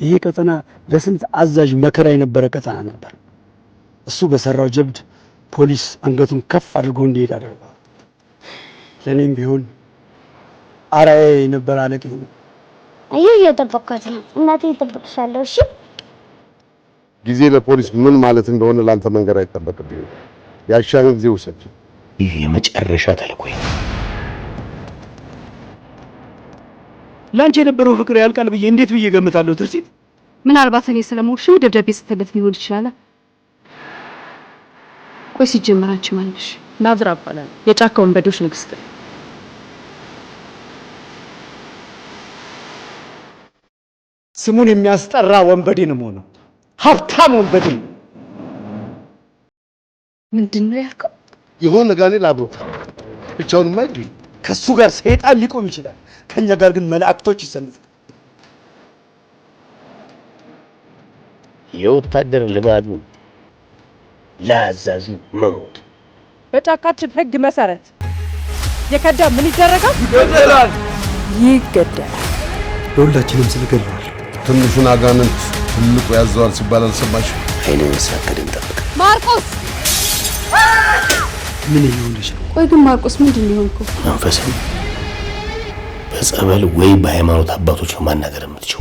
ይሄ ቀጠና ለስንት አዛዥ መከራ የነበረ ቀጠና ነበር። እሱ በሰራው ጀብድ ፖሊስ አንገቱን ከፍ አድርጎ እንዲሄድ አደረገው። ለኔም ቢሆን አራዬ የነበረ አለቃ ነው። አየሁ እየጠበቅኳት ነው። እናቴ እጠብቅሻለሁ። እሺ ጊዜ ለፖሊስ ምን ማለት እንደሆነ ላንተ መንገር አይጠበቅብኝም። ያሻን ጊዜ ውሰድ። ይህ የመጨረሻ ተልእኮዬ ነው። ላንቺ የነበረው ፍቅር ያልቃል ብዬ እንዴት ብዬ ገምታለሁ? ትርሲት ምናልባት እኔ ስለሞትሽው ደብዳቤ ስትለት ሊሆን ይችላል። ቆይ ሲጀመር አንቺ ማን ነሽ? ናዝራ እባላለሁ። የጫካ ወንበዴዎች ንግስት። ስሙን የሚያስጠራ ወንበዴ ነው የምሆነው። ሀብታም ወንበዴ። ምንድን ነው ያልከው? የሆነ ጋኔል አብሮት ብቻውንማ አይደል? ከሱ ጋር ሰይጣን ሊቆም ይችላል፣ ከኛ ጋር ግን መላእክቶች ይሰልፋሉ። የወታደር ልማዱ ለአዛዡ መሞት። በጫካችን ህግ መሰረት የከዳ ምን ይደረጋል? ይገደላል። ለሁላችንም ስለገለዋል። ትንሹን አጋንንት ትልቁ ያዘዋል ሲባል አልሰማሽም? አይንን ሳከደን ጠብቅ። ማርቆስ ምን ይሆንልሽ ነው? ቆይ ግን ማርቆስ ምንድን ነው የሆንከው? መንፈስን በጸበል ወይ በሃይማኖት አባቶች ነው ማናገር የምትችው።